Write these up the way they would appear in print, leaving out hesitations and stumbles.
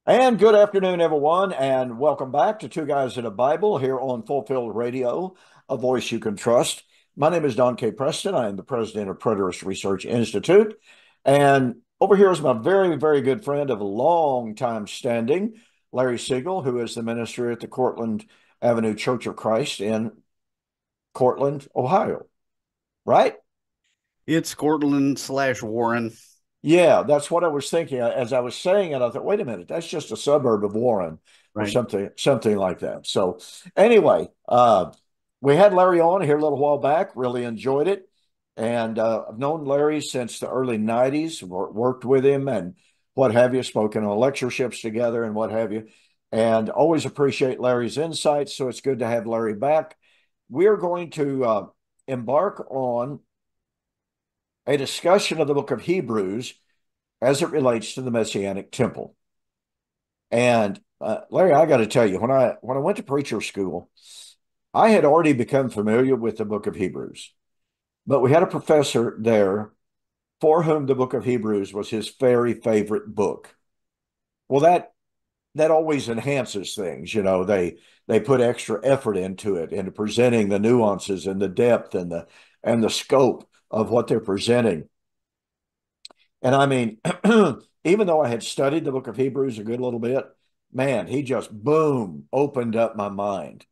And good afternoon, everyone, and welcome back to Two Guys in a Bible here on Fulfilled Radio, a voice you can trust. My name is Don K. Preston. I am the president of Preterist Research Institute. And over here is my very, very good friend of a long time standing, Larry Siegel, who is the minister at the Cortland Avenue Church of Christ in Cortland, Ohio. Right? It's Cortland/Warren. Yeah, that's what I was thinking. As I was saying it, I thought, wait a minute, that's just a suburb of Warren or Right. something like that. So anyway, we had Larry on here a little while back, really enjoyed it. And I've known Larry since the early 90s, worked with him and what have you, spoken on lectureships together and what have you. And always appreciate Larry's insights. So it's good to have Larry back. We're going to embark on a discussion of the book of Hebrews as it relates to the Messianic temple. And Larry, I got to tell you, when I went to preacher school, I had already become familiar with the book of Hebrews, but we had a professor there for whom the book of Hebrews was his very favorite book. Well, that always enhances things. They put extra effort into it, into presenting the nuances and the depth and the scope of what they're presenting. And I mean, even though I had studied the book of Hebrews a good little bit, man, he just boom opened up my mind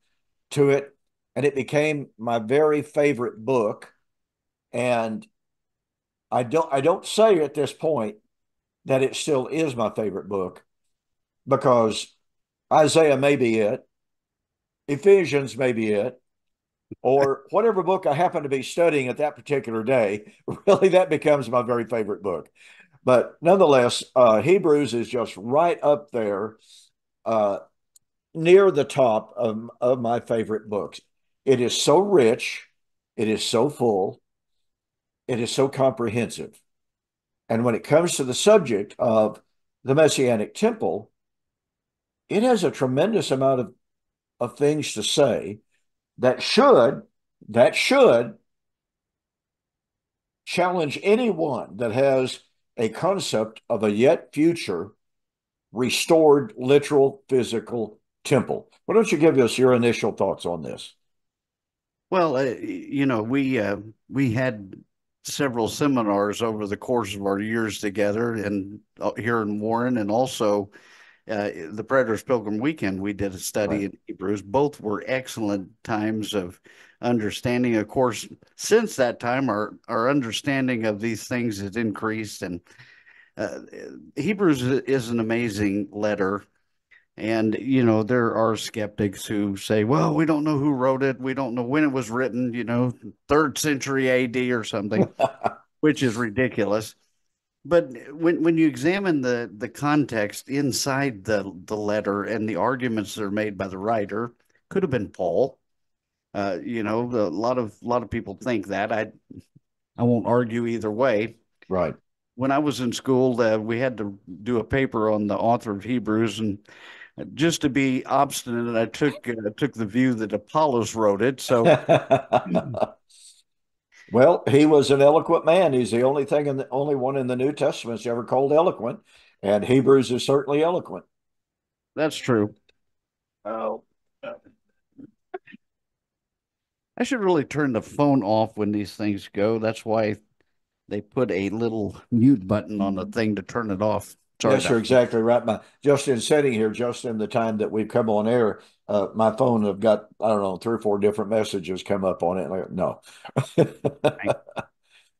to it. And it became my very favorite book. And I don't say at this point that it still is my favorite book because Isaiah may be it, Ephesians may be it, or whatever book I happen to be studying at that particular day, really that becomes my very favorite book. But nonetheless, Hebrews is just right up there, uh, near the top of my favorite books. It is so rich, it is so full, it is so comprehensive. And when it comes to the subject of the Messianic temple, it has a tremendous amount of things to say that should challenge anyone that has a concept of a yet future restored literal physical temple. Why don't you give us your initial thoughts on this? Well, we had several seminars over the course of our years together, and here in Warren, and also the Predators Pilgrim Weekend. We did a Right. study in Hebrews. Both were excellent times of understanding. Of course, since that time, our understanding of these things has increased, and uh, Hebrews is an amazing letter. And, there are skeptics who say, well, we don't know who wrote it. We don't know when it was written, third century AD or something, which is ridiculous. But when you examine the context inside the letter and the arguments that are made by the writer, could have been Paul. A lot of people think that. I won't argue either way. Right. When I was in school, we had to do a paper on the author of Hebrews, and just to be obstinate, I took the view that Apollos wrote it. So Well, he was an eloquent man. He's the only one in the New Testament that's ever called eloquent, and Hebrews is certainly eloquent. that's true. Oh, I should really turn the phone off when these things go. That's why they put a little mute button on the thing to turn it off. Sorry Yes, you're about that. exactly right. Just in sitting here, just in the time that we've come on air, my phone have got, I don't know, three or four different messages come up on it. Like, no.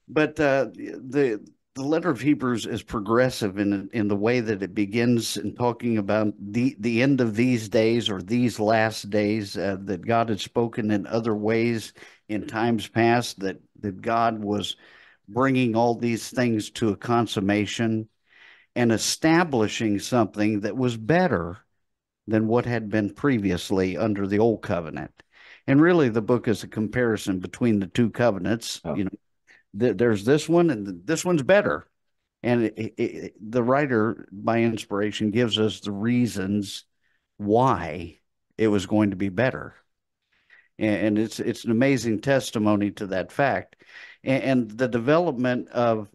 But the letter of Hebrews is progressive in the way that it begins in talking about the end of these days, or these last days, that God had spoken in other ways in times past, that God was bringing all these things to a consummation and establishing something that was better than what had been previously under the old covenant. And really, the book is a comparison between the two covenants. Oh, There's this one, and this one's better. And the writer, by inspiration, gives us the reasons why it was going to be better. And it's an amazing testimony to that fact. And the development of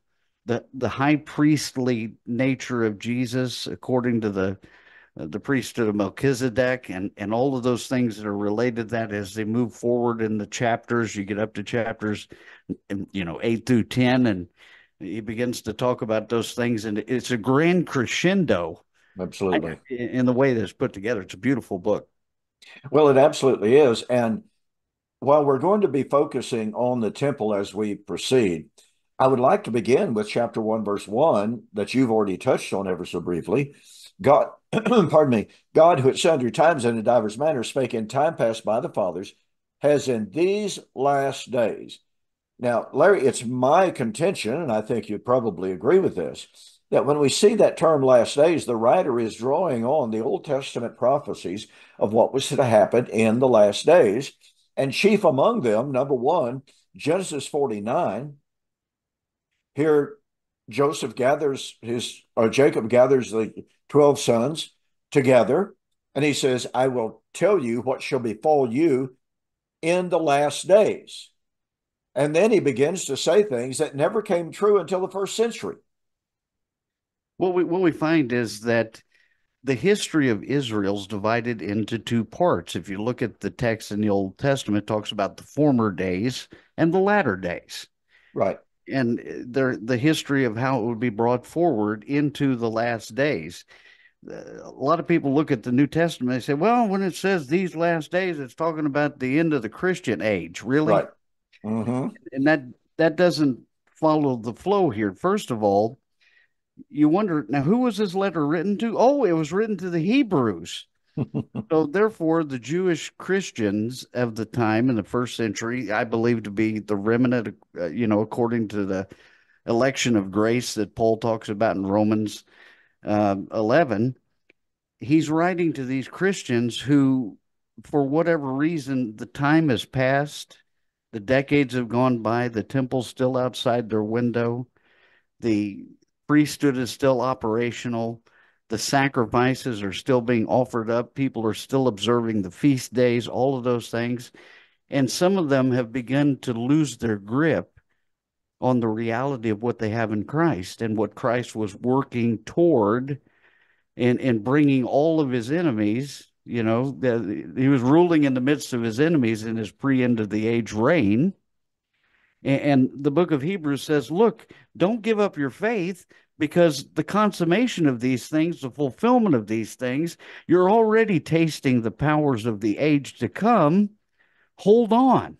the high priestly nature of Jesus, according to the priesthood of Melchizedek, and all of those things that are related to that as they move forward in the chapters. You get up to chapters, 8 through 10, and he begins to talk about those things, and it's a grand crescendo Absolutely. in the way that's put together. It's a beautiful book. Well, it absolutely is. And while we're going to be focusing on the temple as we proceed, I would like to begin with chapter 1, verse 1 that you've already touched on ever so briefly. God, pardon me, God, who at sundry times and in divers manners spake in time past by the fathers, has in these last days. Now, Larry, it's my contention, and I think you'd probably agree with this, that when we see that term last days, the writer is drawing on the Old Testament prophecies of what was to happen in the last days. And chief among them, number one, Genesis 49. Here, Jacob gathers the 12 sons together, and he says, I will tell you what shall befall you in the last days. And then he begins to say things that never came true until the first century. What we find is that the history of Israel is divided into two parts. If you look at the text in the Old Testament, it talks about the former days and the latter days. Right. And the history of how it would be brought forward into the last days. A lot of people look at the New Testament and say, well, when it says these last days, it's talking about the end of the Christian age. Really? Right. Mm-hmm. And that doesn't follow the flow here. First of all, you wonder, now who was this letter written to? Oh, it was written to the Hebrews. So therefore, the Jewish Christians of the time in the first century, I believe to be the remnant, according to the election of grace that Paul talks about in Romans 11, he's writing to these Christians who, for whatever reason, the time has passed, the decades have gone by, the temple's still outside their window, the priesthood is still operational, the sacrifices are still being offered up, people are still observing the feast days, all of those things. And some of them have begun to lose their grip on the reality of what they have in Christ and what Christ was working toward in bringing all of his enemies. He was ruling in the midst of his enemies in his pre-end of the age reign. And the book of Hebrews says, look, don't give up your faith, because the consummation of these things, the fulfillment of these things, you're already tasting the powers of the age to come. Hold on.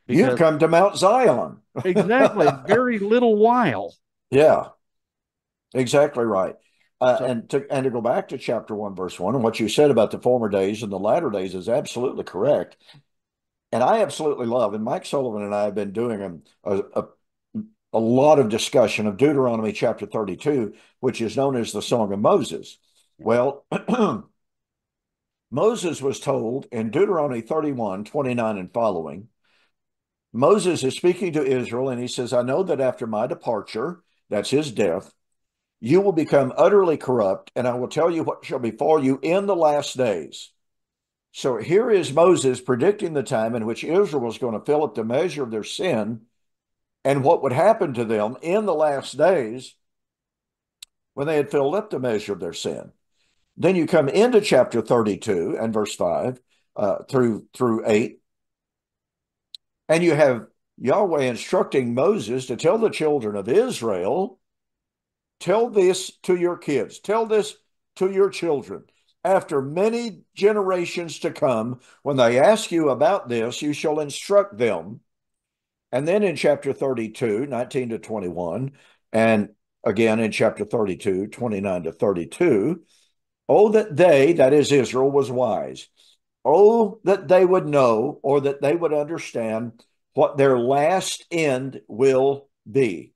You've come to Mount Zion. Exactly. Very little while. Yeah, exactly right. And to go back to chapter 1, verse 1, and what you said about the former days and the latter days is absolutely correct. And I absolutely love, and Mike Sullivan and I have been doing a lot of discussion of Deuteronomy chapter 32, which is known as the Song of Moses. Well, Moses was told in Deuteronomy 31, 29 and following, Moses is speaking to Israel, and he says, I know that after my departure, that's his death, you will become utterly corrupt, and I will tell you what shall befall you in the last days. So here is Moses predicting the time in which Israel was going to fill up the measure of their sin and what would happen to them in the last days when they had filled up the measure of their sin. Then you come into chapter 32 and verse 5 through 8, and you have Yahweh instructing Moses to tell the children of Israel, tell this to your kids, tell this to your children. After many generations to come, when they ask you about this, you shall instruct them. And then in chapter 32, 19 to 21, and again in chapter 32, 29 to 32, oh, that they, that is Israel, was wise. Oh, that they would know, or that they would understand what their last end will be.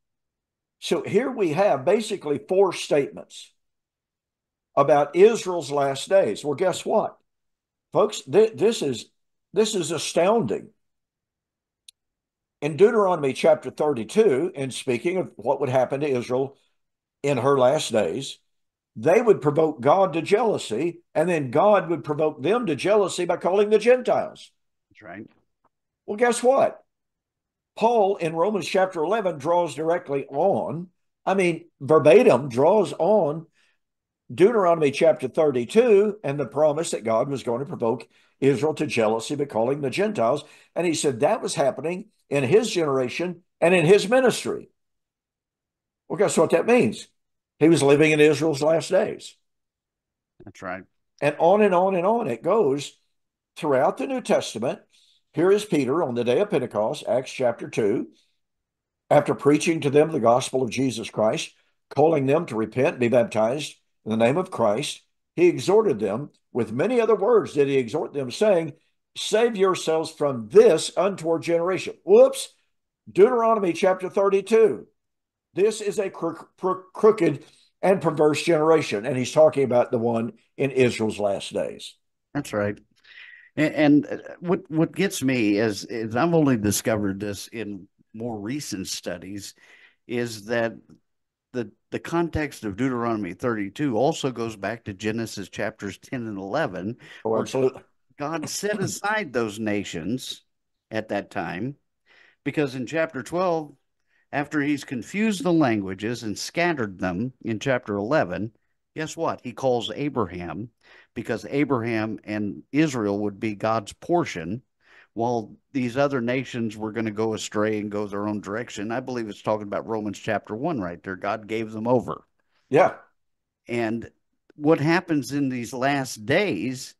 So here we have basically four statements about Israel's last days. Well, guess what, folks? This is astounding. In Deuteronomy chapter 32, in speaking of what would happen to Israel in her last days, they would provoke God to jealousy, and then God would provoke them to jealousy by calling the Gentiles. That's right. Well, guess what? Paul in Romans chapter 11 draws directly on, verbatim draws on Deuteronomy chapter 32 and the promise that God was going to provoke Israel to jealousy by calling the Gentiles. And he said that was happening in his generation and in his ministry. Well, guess what that means? He was living in Israel's last days. That's right. And on and on and on it goes throughout the New Testament. Here is Peter on the day of Pentecost, Acts chapter 2, after preaching to them the gospel of Jesus Christ, calling them to repent, be baptized in the name of Christ. He exhorted them with many other words. Did he exhort them, saying, save yourselves from this untoward generation? Whoops. Deuteronomy chapter 32. This is a crooked and perverse generation. And he's talking about the one in Israel's last days. That's right. And what gets me is I've only discovered this in more recent studies, is that the context of Deuteronomy 32 also goes back to Genesis chapters 10 and 11, Oh, where absolutely. God set aside those nations at that time, because in chapter 12, after he's confused the languages and scattered them in chapter 11, guess what? He calls Abraham, because Abraham and Israel would be God's portion, while these other nations were going to go astray and go their own direction. I believe it's talking about Romans chapter 1 right there. God gave them over. Yeah. And what happens in these last days,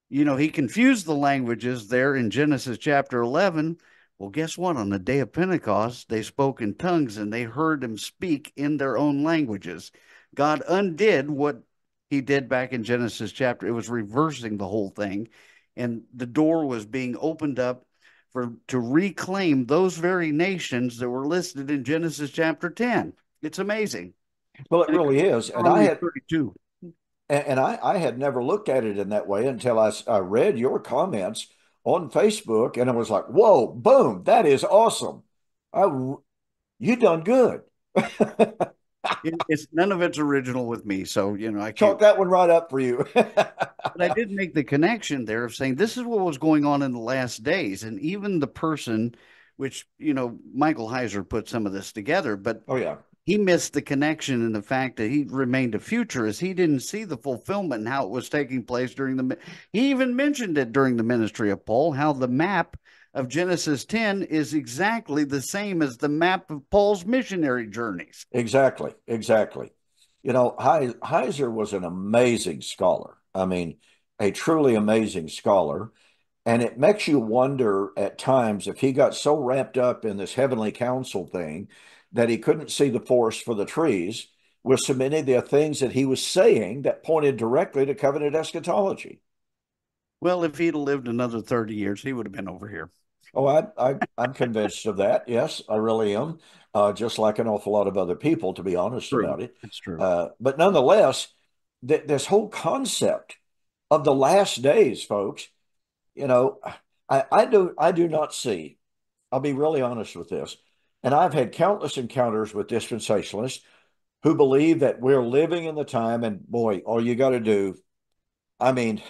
he confused the languages there in Genesis chapter 11. Well, guess what? On the day of Pentecost, they spoke in tongues and they heard him speak in their own languages. God undid what he did back in Genesis chapter. It was reversing the whole thing. And the door was being opened up to reclaim those very nations that were listed in Genesis chapter 10. It's amazing. Well, it And it really is. And I only had 32. I had never looked at it in that way until I read your comments on Facebook, and I was like, "Whoa, boom, that is awesome! I, you done good." It's none of it's original with me, so I Chalk can't. that one right up for you. But I did make the connection there of saying this is what was going on in the last days, and even the person, which Michael Heiser put some of this together, but Oh yeah, he missed the connection in the fact that he remained a futurist. He didn't see the fulfillment and how it was taking place during the. He even mentioned it during the ministry of Paul, how the map of Genesis 10 is exactly the same as the map of Paul's missionary journeys. exactly, exactly. Heiser was an amazing scholar. I mean, a truly amazing scholar. And it makes you wonder at times if he got so wrapped up in this heavenly council thing that he couldn't see the forest for the trees with so many of the things that he was saying that pointed directly to covenant eschatology. Well, if he'd lived another 30 years, he would have been over here. Oh, I'm convinced of that. Yes, I really am. Just like an awful lot of other people, to be honest True. about it. That's true. But nonetheless, this whole concept of the last days, folks, you know, I do not see. I'll be really honest with this. And I've had countless encounters with dispensationalists who believe that we're living in the time, and boy, all you got to do, I mean,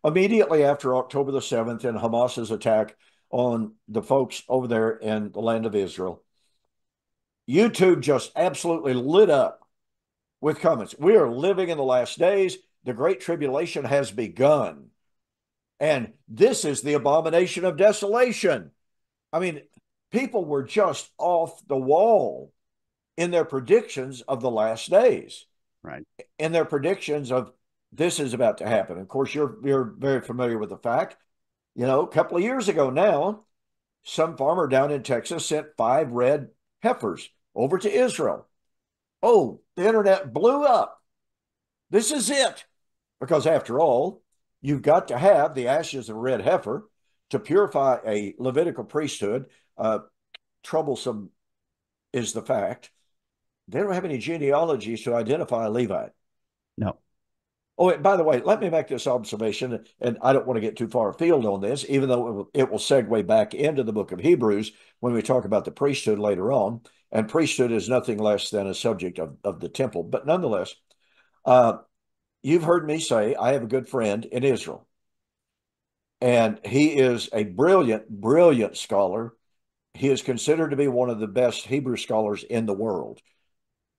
immediately after October the 7th and Hamas's attack on the folks over there in the land of Israel, YouTube just absolutely lit up with comments. We are living in the last days. The Great Tribulation has begun. And this is the abomination of desolation. I mean, people were just off the wall in their predictions of the last days, Right. in their predictions of this is about to happen. Of course, you're very familiar with the fact, a couple of years ago now, some farmer down in Texas sent 5 red heifers over to Israel. Oh, the internet blew up. This is it. Because after all, you've got to have the ashes of a red heifer to purify a Levitical priesthood. Troublesome is the fact. They don't have any genealogies to identify a Levite. No. Oh, by the way, let me make this observation, and I don't want to get too far afield on this, even though it will segue back into the book of Hebrews when we talk about the priesthood later on. And priesthood is nothing less than a subject of the temple. But nonetheless, you've heard me say I have a good friend in Israel. And he is a brilliant, brilliant scholar. He is considered to be one of the best Hebrew scholars in the world.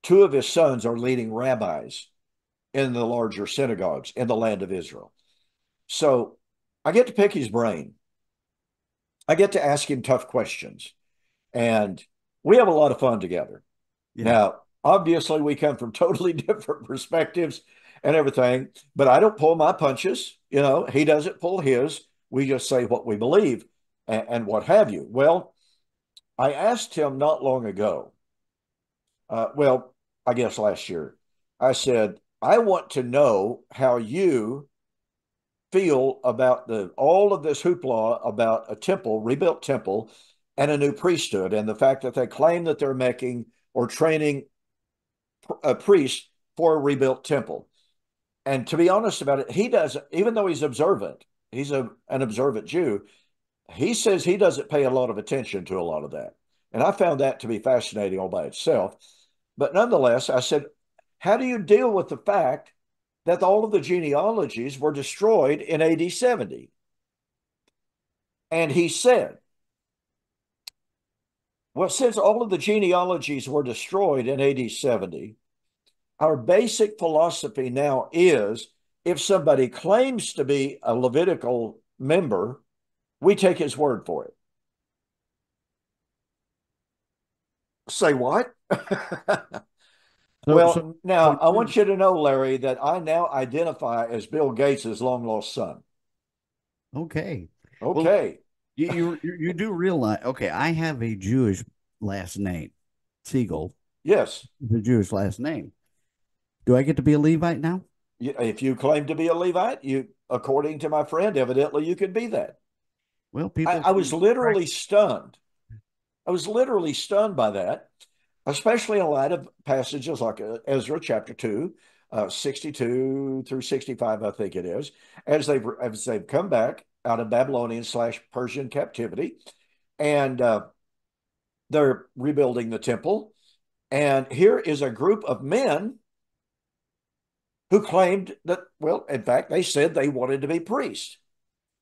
2 of his sons are leading rabbis in the larger synagogues in the land of Israel. So I get to pick his brain. I get to ask him tough questions, and we have a lot of fun together. Yeah. Now, obviously, we come from totally different perspectives and everything, but I don't pull my punches. He doesn't pull his. We just say what we believe and what have you. Well, I asked him not long ago, well, I guess last year, I said, I want to know how you feel about all of this hoopla about a temple, rebuilt temple, and a new priesthood, and the fact that they claim that they're making or training a priest for a rebuilt temple. And to be honest about it, he doesn't, even though he's observant, he's an observant Jew, he says he doesn't pay a lot of attention to a lot of that. And I found that to be fascinating all by itself. But nonetheless, I said, how do you deal with the fact that all of the genealogies were destroyed in AD 70? And he said, well, since all of the genealogies were destroyed in AD 70, our basic philosophy now is if somebody claims to be a Levitical member, we take his word for it. Say what? So, so, Well, now so I want you to know, Larry, that I now identify as Bill Gates' long lost son. okay. Well, Okay. you do realize, okay, I have a Jewish last name. Siegel, Yes. the Jewish last name. Do I get to be a Levite now? If you claim to be a Levite, according to my friend, evidently you could be that. Well, I, people I was can literally stunned. I was literally stunned by that, especially in light of passages like Ezra chapter 2, 62 through 65, I think it is, as they've come back out of Babylonian/Persian captivity, and they're rebuilding the temple. And here is a group of men who claimed that, well, in fact, they said they wanted to be priests.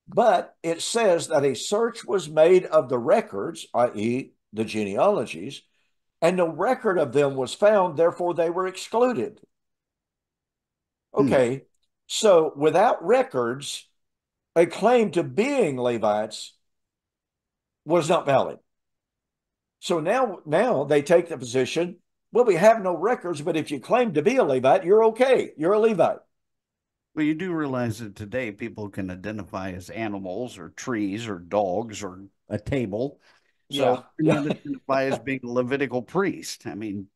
But it says that a search was made of the records, i.e., the genealogies, and no record of them was found, therefore they were excluded. Hmm. Okay, so without records, a claim to being Levites was not valid. So now they take the position, well, we have no records, but if you claim to be a Levite, you're okay. You're a Levite. Well, you do realize that today people can identify as animals or trees or dogs or a table. So Yeah, you're yeah. not identify as being a Levitical priest. I mean,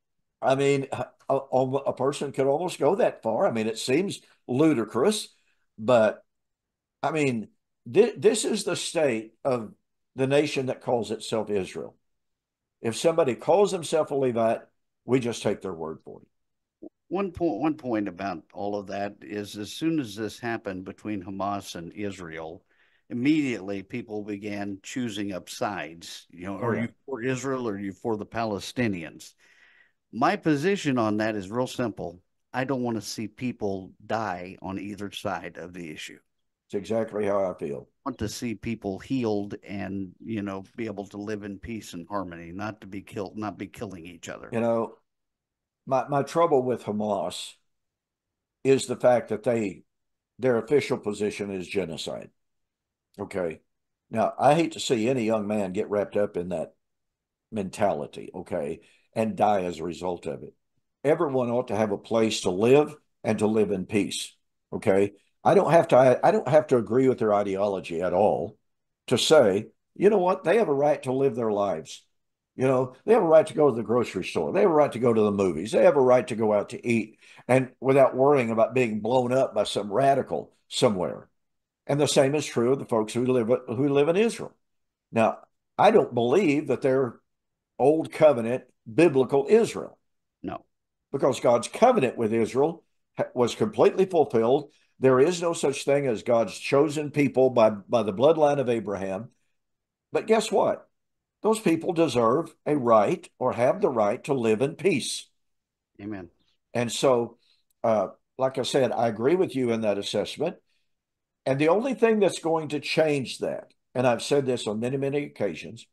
I mean, a person could almost go that far. I mean, it seems ludicrous, but I mean, this is the state of the nation that calls itself Israel. If somebody calls himself a Levite, we just take their word for it. one point about all of that is as soon as this happened between Hamas and Israel, immediately people began choosing up sides. Oh Are yeah, you for Israel or are you for the Palestinians? My position on that is real simple. I don't want to see people die on either side of the issue. it's exactly how I feel. I want to see people healed and, be able to live in peace and harmony, not to be killed, not be killing each other. You know, my trouble with Hamas is the fact that their official position is genocide. Okay. Now, I hate to see any young man get wrapped up in that mentality, okay, and die as a result of it. Everyone ought to have a place to live and to live in peace, okay? I don't have to agree with their ideology at all to say, you know what, they have a right to live their lives. They have a right to go to the grocery store. They have a right to go to the movies. They have a right to go out to eat and without worrying about being blown up by some radical somewhere. And the same is true of the folks who live in Israel. Now, I don't believe that they're old covenant biblical Israel No. because God's covenant with Israel was completely fulfilled. There is no such thing as God's chosen people by the bloodline of Abraham. But guess what? Those people deserve a right or have the right to live in peace. Amen. And so, uh, like I said, I agree with you in that assessment. And the only thing that's going to change that, and I've said this on many, many occasions,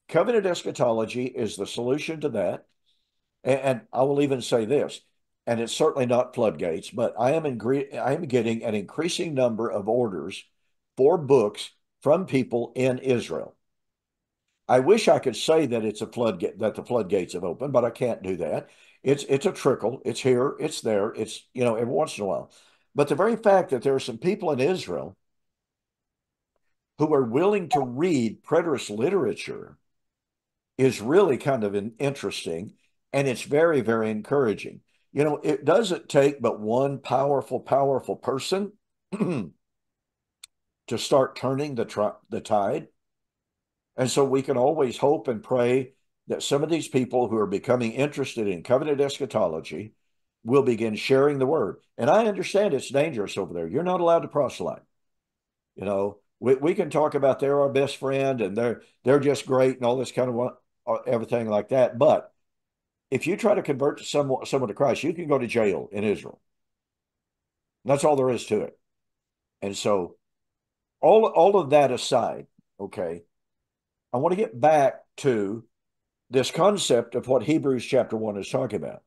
covenant eschatology is the solution to that. And I will even say this and it's certainly not floodgates, but I am getting an increasing number of orders for books from people in Israel. I wish I could say that it's a floodgate, that the floodgates have opened, but I can't do that. It's a trickle. It's here, it's there, it's, every once in a while. But the very fact that there are some people in Israel who are willing to read preterist literature is really kind of interesting, and it's very, very encouraging. It doesn't take but one powerful, powerful person to start turning the tide. And so we can always hope and pray that some of these people who are becoming interested in covenant eschatology will begin sharing the word. And I understand it's dangerous over there. You're not allowed to proselyte. We can talk about they're our best friend and they're just great and all this kind of everything like that. But if you try to convert someone to Christ, you can go to jail in Israel. That's all there is to it. And so all of that aside, okay, I want to get back to this concept of what Hebrews chapter 1 is talking about.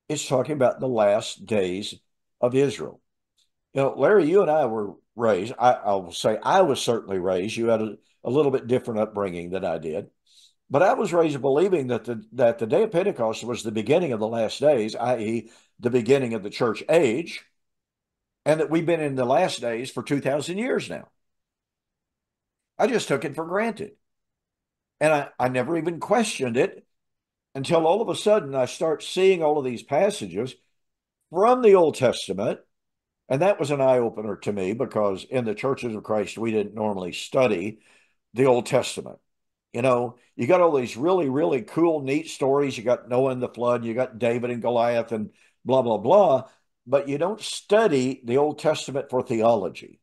It's talking about the last days of Israel. Larry, you and I were raised. I will say I was certainly raised. You had a little bit different upbringing than I did. But I was raised believing that the day of Pentecost was the beginning of the last days, i.e., the beginning of the church age, and that we've been in the last days for 2,000 years now. I just took it for granted. And I never even questioned it until all of a sudden I start seeing all of these passages from the Old Testament. And that was an eye-opener to me because in the churches of Christ, we didn't normally study the Old Testament. You got all these really, really cool, neat stories. You got Noah and the flood, you got David and Goliath and blah, blah, blah. But you don't study the Old Testament for theology.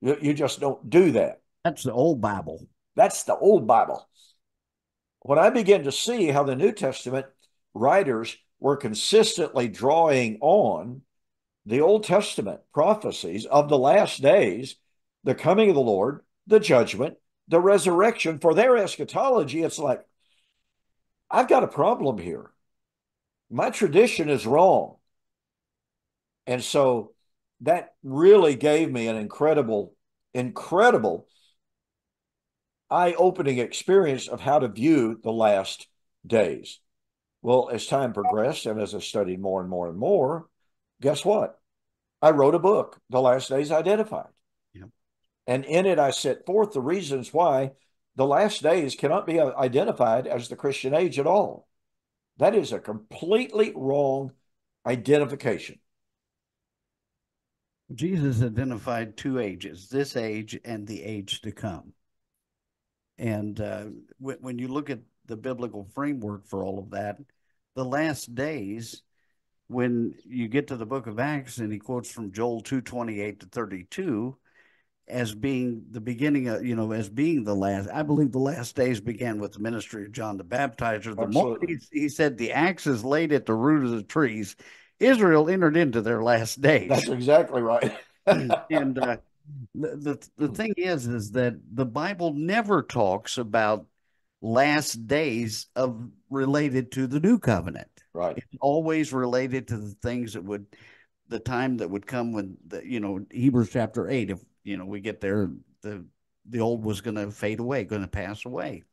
You just don't do that. That's the old Bible. That's the old Bible. When I began to see how the New Testament writers were consistently drawing on the Old Testament prophecies of the last days, the coming of the Lord, the judgment, the resurrection for their eschatology, it's like, I've got a problem here. My tradition is wrong. And so that really gave me an incredible, incredible eye-opening experience of how to view the last days. Well, as time progressed and as I studied more and more and more, guess what? I wrote a book, The Last Days Identified. Yep. And in it, I set forth the reasons why the last days cannot be identified as the Christian age at all. That is a completely wrong identification. Jesus identified two ages, this age and the age to come. And when you look at the biblical framework for all of that, the last days, when you get to the book of Acts and he quotes from Joel 2:28 to 32 as being the beginning of, as being the last, I believe the last days began with the ministry of John the Baptizer. The moment he said the axe is laid at the root of the trees, Israel entered into their last days. That's exactly right. And the thing is that the Bible never talks about last days of related to the new covenant. Right. It's always related to the things that would, the time that would come when Hebrews chapter 8, if we get there, the old was going to fade away, going to pass away.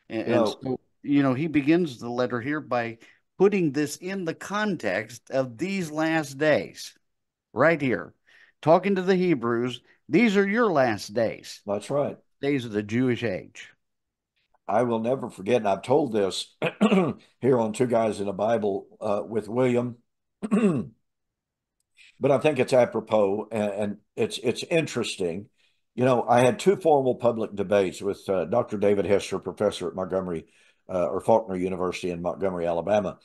And so, he begins the letter here by putting this in the context of these last days, right here, talking to the Hebrews. These are your last days. That's right. Days of the Jewish age. I will never forget, and I've told this here on Two Guys in the Bible with William, but I think it's apropos and it's interesting. I had two formal public debates with Dr. David Hester, professor at Montgomery or Faulkner University in Montgomery, Alabama.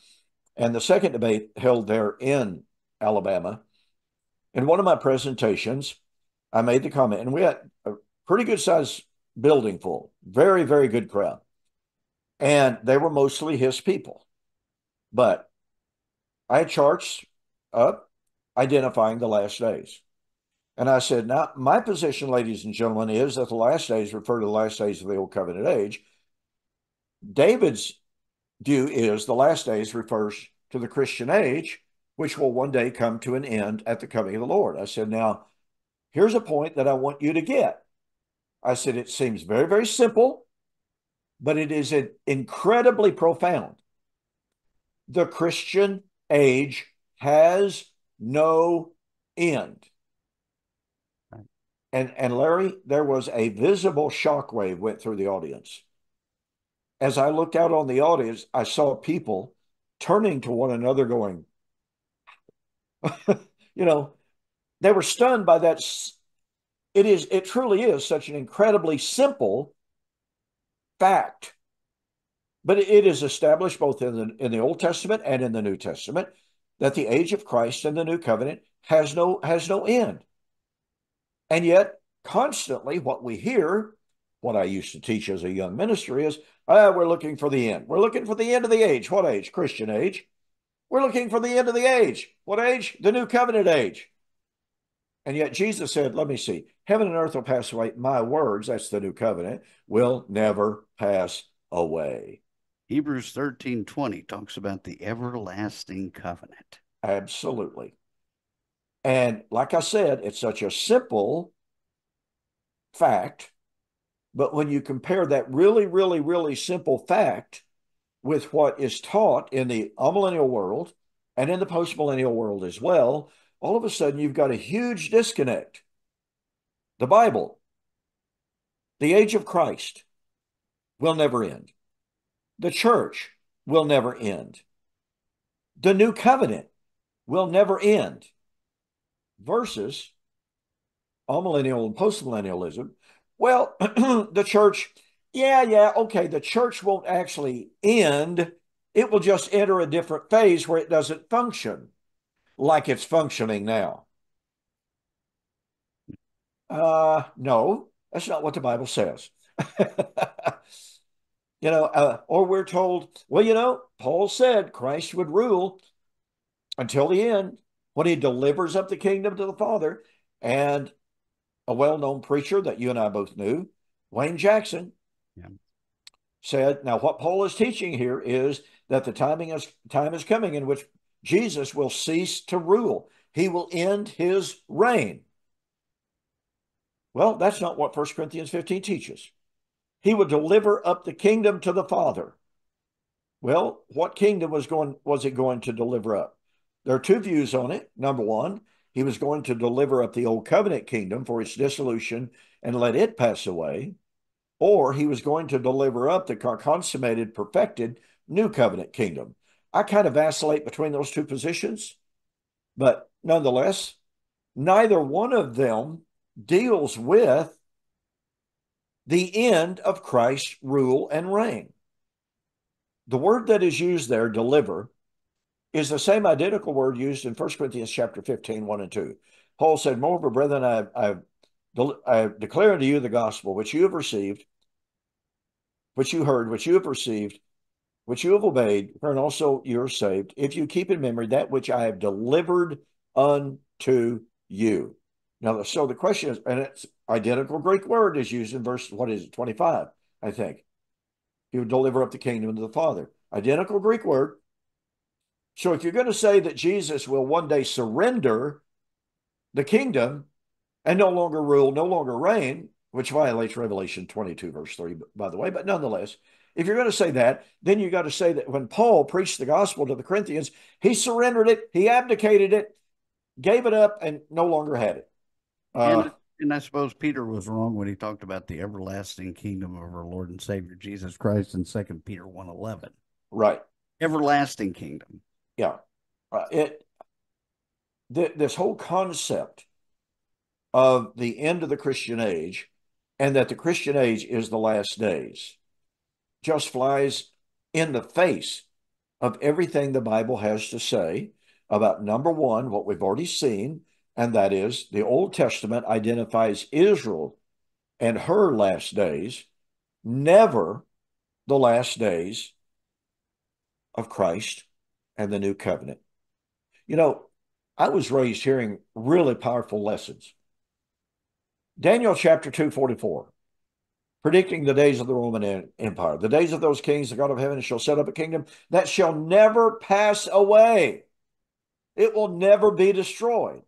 And the second debate held there in Alabama. In one of my presentations, I made the comment, and we had a pretty good size building full, very, very good crowd. And they were mostly his people. But I had charts up identifying the last days. And I said, now, my position, ladies and gentlemen, is that the last days refer to the last days of the Old Covenant age. David's view is the last days refers to the Christian age, which will one day come to an end at the coming of the Lord. I said, now, here's a point that I want you to get. I said, it seems very, very simple, but it is incredibly profound. The Christian age has no end. And Larry, there was a visible shockwave went through the audience. As I looked out on the audience, I saw people turning to one another going, you know, they were stunned by that. It truly is such an incredibly simple fact, but it is established both in the Old Testament and in the New Testament that the age of Christ and the new covenant has no end. And yet, constantly, what we hear, what I used to teach as a young minister is, we're looking for the end. We're looking for the end of the age. What age? Christian age. We're looking for the end of the age. What age? The new covenant age. And yet Jesus said, let me see, heaven and earth will pass away. My words, that's the new covenant, will never pass away. Hebrews 13:20 talks about the everlasting covenant. Absolutely. And like I said, it's such a simple fact, but when you compare that really, really, really simple fact with what is taught in the amillennial world and in the postmillennial world as well, all of a sudden you've got a huge disconnect. The Bible, the age of Christ, will never end. The church will never end. The new covenant will never end. Versus amillennial and postmillennialism. Well, the church, okay, the church won't actually end. It will just enter a different phase where it doesn't function like it's functioning now. No, that's not what the Bible says. Or we're told, well, Paul said Christ would rule until the end when he delivers up the kingdom to the Father. And a well-known preacher that you and I both knew, Wayne Jackson, said, now what Paul is teaching here is that the time is coming in which Jesus will cease to rule. He will end his reign. Well, that's not what 1 Corinthians 15 teaches. He would deliver up the kingdom to the Father. Well, what kingdom was it going to deliver up? There are two views on it. Number one, he was going to deliver up the old covenant kingdom for its dissolution and let it pass away, or he was going to deliver up the consummated, perfected new covenant kingdom. I kind of vacillate between those two positions, but nonetheless, neither one of them deals with the end of Christ's rule and reign. The word that is used there, deliver, is the same identical word used in 1 Corinthians chapter 15, 1 and 2. Paul said, moreover, brethren, I declare unto you the gospel which you have received, which you heard, which you have received, which you have obeyed, wherein also you are saved, if you keep in memory that which I have delivered unto you. Now, so the question is, and it's identical Greek word is used in verse, 25, I think. He would deliver up the kingdom to the Father. Identical Greek word. So if you're going to say that Jesus will one day surrender the kingdom and no longer rule, no longer reign, which violates Revelation 22, verse 3, by the way, but nonetheless, if you're going to say that, then you got to say that when Paul preached the gospel to the Corinthians, he surrendered it, he abdicated it, gave it up, and no longer had it. And I suppose Peter was wrong when he talked about the everlasting kingdom of our Lord and Savior Jesus Christ in 2 Peter 1:11. Right. Everlasting kingdom. Yeah. This whole concept of the end of the Christian age and that the Christian age is the last days just flies in the face of everything the Bible has to say about, number one, what we've already seen, and that is the Old Testament identifies Israel and her last days, never the last days of Christ and the new covenant. I was raised hearing really powerful lessons. Daniel chapter 2:44. predicting the days of the Roman Empire. The days of those kings, the God of heaven shall set up a kingdom that shall never pass away. It will never be destroyed.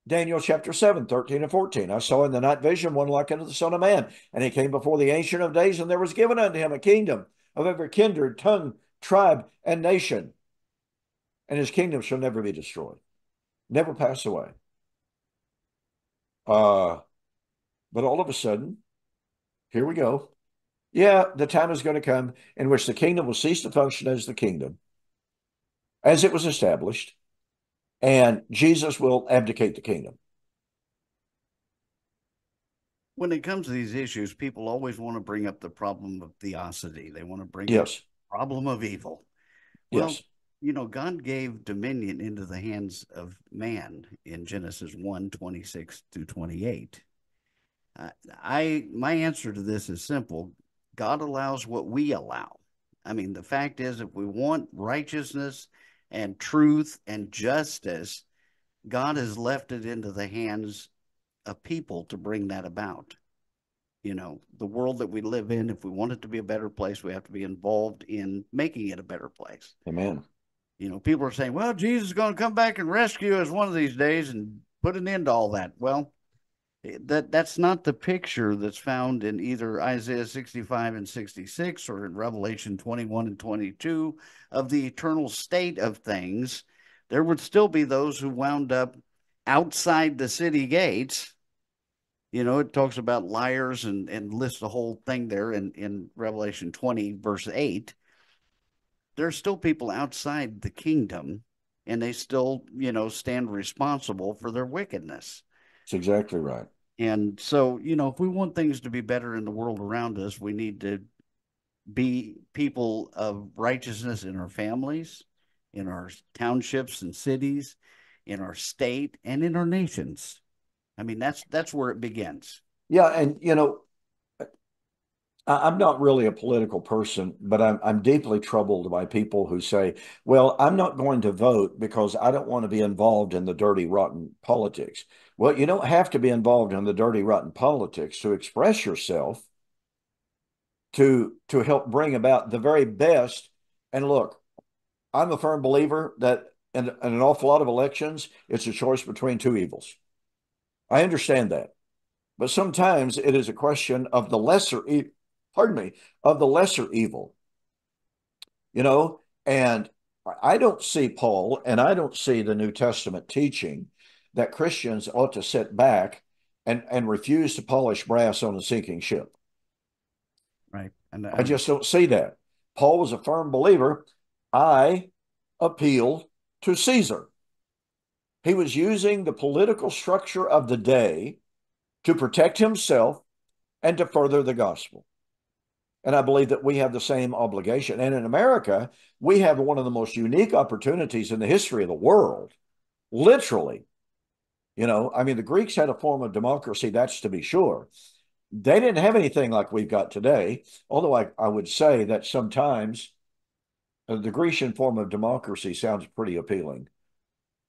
Daniel chapter 7, 13 and 14. I saw in the night vision one like unto the Son of Man, and he came before the Ancient of Days, and there was given unto him a kingdom of every kindred, tongue, tribe, and nation. And his kingdom shall never be destroyed, never pass away. But all of a sudden, here we go. Yeah, the time is going to come in which the kingdom will cease to function as the kingdom, as it was established, and Jesus will abdicate the kingdom. When it comes to these issues, people always want to bring up the problem of theosity. They want to bring up Yes. the problem of evil. Well, Yes. God gave dominion into the hands of man in Genesis 1:26 through 28. My answer to this is simple. God allows what we allow. I mean, the fact is, if we want righteousness and truth and justice, God has left it into the hands of people to bring that about. The world that we live in, if we want it to be a better place, we have to be involved in making it a better place. Amen. People are saying, well, Jesus is going to come back and rescue us one of these days and put an end to all that. Well, that's not the picture that's found in either Isaiah 65 and 66 or in Revelation 21 and 22 of the eternal state of things. There would still be those who wound up outside the city gates. It talks about liars and lists the whole thing there in Revelation 20, verse 8. There's still people outside the kingdom, and they still, stand responsible for their wickedness. That's exactly right. And so, if we want things to be better in the world around us, we need to be people of righteousness in our families, in our townships and cities, in our state, and in our nations. I mean, that's where it begins. Yeah, and I'm not really a political person, but I'm deeply troubled by people who say, "Well, I'm not going to vote because I don't want to be involved in the dirty, rotten politics." Well, you don't have to be involved in the dirty, rotten politics to express yourself to help bring about the very best. And look, I'm a firm believer that in an awful lot of elections, it's a choice between two evils. I understand that. But sometimes it is a question of the pardon me, of the lesser evil, and I don't see Paul and I don't see the New Testament teaching that Christians ought to sit back and refuse to polish brass on a sinking ship. Right. I just don't see that. Paul was a firm believer. I appeal to Caesar. He was using the political structure of the day to protect himself and to further the gospel. And I believe that we have the same obligation. And in America, we have one of the most unique opportunities in the history of the world, literally. I mean, the Greeks had a form of democracy, that's to be sure. They didn't have anything like we've got today, although I would say that sometimes the Grecian form of democracy sounds pretty appealing.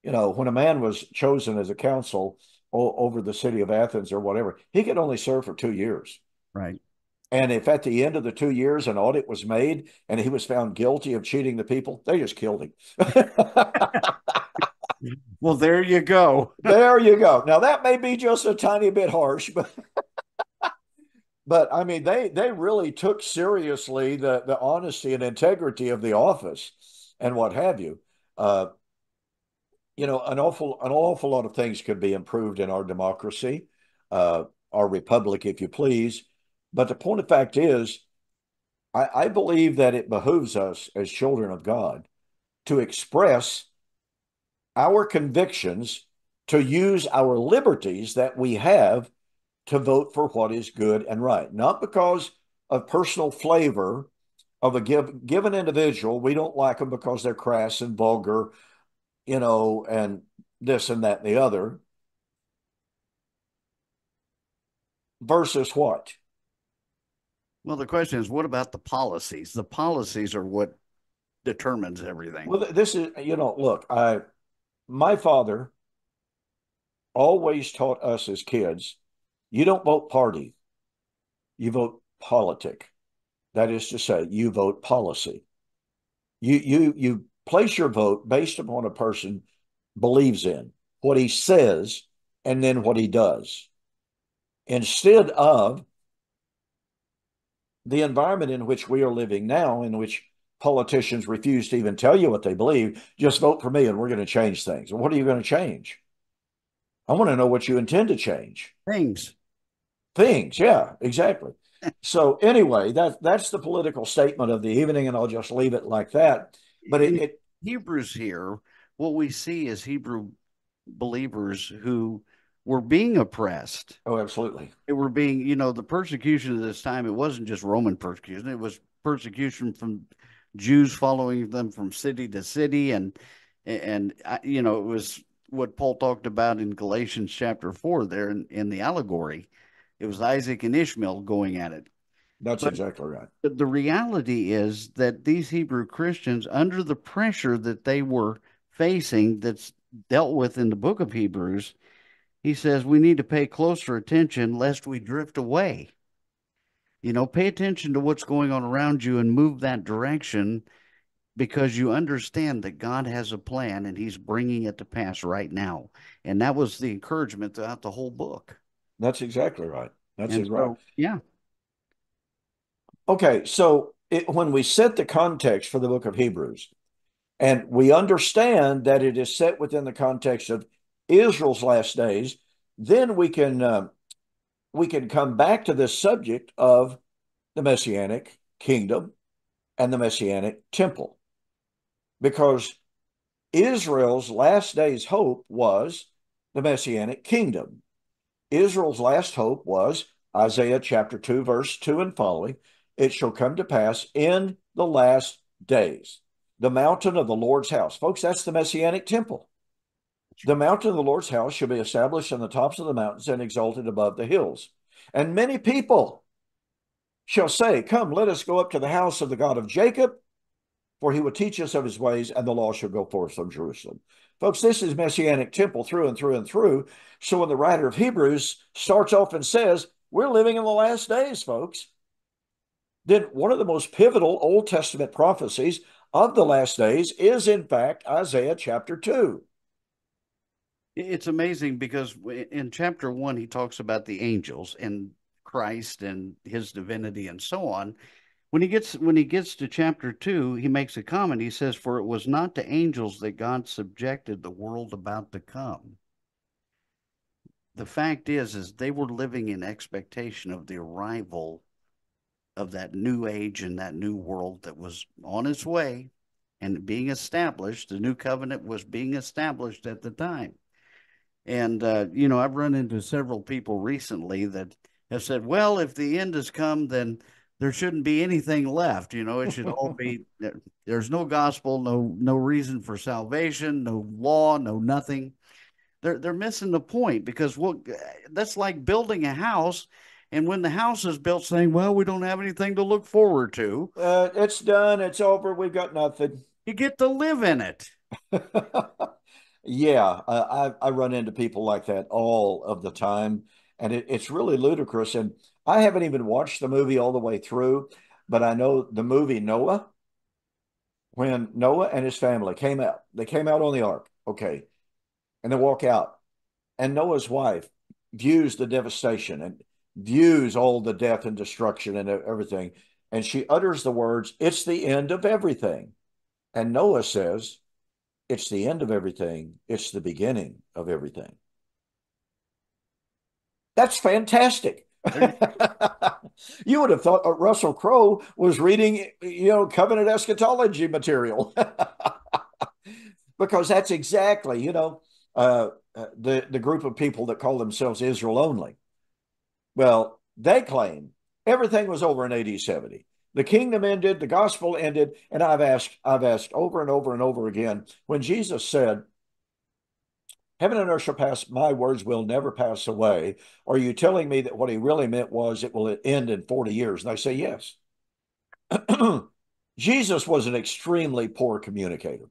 When a man was chosen as a consul over the city of Athens or whatever, he could only serve for 2 years. Right. And if at the end of the 2 years an audit was made and he was found guilty of cheating the people, they just killed him. Well, there you go. There you go. Now that may be just a tiny bit harsh, but I mean they really took seriously the honesty and integrity of the office and what have you. An awful lot of things could be improved in our democracy, our republic, if you please. But the point of fact is, I believe that it behooves us as children of God to express our convictions, to use our liberties that we have to vote for what is good and right, not because of personal flavor of a given individual. We don't like them because they're crass and vulgar, and this and that and the other, versus what? Well, the question is, what about the policies? The policies are what determines everything. Well, this is, look, my father always taught us as kids, you don't vote party, you vote politic. That is to say, you vote policy. You place your vote based upon a person believes in, what he says, and then what he does, instead of the environment in which we are living now, in which politicians refuse to even tell you what they believe. Just vote for me and we're going to change things. What are you going to change? I want to know what you intend to change. Things. Things, yeah, exactly. So anyway, that's the political statement of the evening, and I'll just leave it like that. But In it Hebrews here, what we see is Hebrew believers who were being oppressed. oh, absolutely. They were being, the persecution of this time, it wasn't just Roman persecution, it was persecution from Jews following them from city to city. It was what Paul talked about in Galatians chapter 4 there in the allegory. It was Isaac and Ishmael going at it. That's But exactly right. the reality is that these Hebrew Christians, under the pressure that they were facing, that's dealt with in the book of Hebrews, he says we need to pay closer attention lest we drift away. Pay attention to what's going on around you and move that direction because you understand that God has a plan and he's bringing it to pass right now. And that was the encouragement throughout the whole book. That's exactly right. That's And exactly right. so, yeah, Okay, so when we set the context for the book of Hebrews, and we understand that it is set within the context of Israel's last days, then we can come back to this subject of the Messianic kingdom and the Messianic temple, because Israel's last days hope was the Messianic kingdom. Israel's last hope was Isaiah chapter 2, verse 2 and following. It shall come to pass in the last days. The mountain of the Lord's house. Folks, that's the Messianic temple. The mountain of the Lord's house shall be established on the tops of the mountains and exalted above the hills. And many people shall say, come, let us go up to the house of the God of Jacob, for he will teach us of his ways, and the law shall go forth from Jerusalem. Folks, this is Messianic temple through and through and through. So when the writer of Hebrews starts off and says, we're living in the last days, folks, then one of the most pivotal Old Testament prophecies of the last days is, in fact, Isaiah chapter 2. it's amazing because in chapter 1, he talks about the angels and Christ and his divinity and so on. When he gets to chapter 2, he makes a comment. He says, "For it was not to angels that God subjected the world about to come." The fact is they were living in expectation of the arrival of that new age and that new world that was on its way and being established. The new covenant was being established at the time. And, I've run into several people recently that have said, well, if the end has come, then there shouldn't be anything left. It should all be, there's no gospel, no reason for salvation, no law, no nothing. They're missing the point because that's like building a house. And when the house is built, saying, well, we don't have anything to look forward to. It's done. It's over. We've got nothing. You get to live in it. Yeah, I run into people like that all of the time, and it's really ludicrous. And I haven't even watched the movie all the way through, but I know the movie Noah, when Noah and his family came out, they came out on the ark, okay, and they walk out, and Noah's wife views the devastation and views all the death and destruction and everything, and she utters the words, "It's the end of everything." And Noah says, it's the end of everything. It's the beginning of everything. That's fantastic. You would have thought Russell Crowe was reading, covenant eschatology material, because that's exactly, the group of people that call themselves Israel only. Well, they claim everything was over in AD 70. The kingdom ended, the gospel ended, and I've asked over and over and over again, when Jesus said, heaven and earth shall pass, my words will never pass away, are you telling me that what he really meant was it will end in 40 years? And I say yes. Jesus was an extremely poor communicator.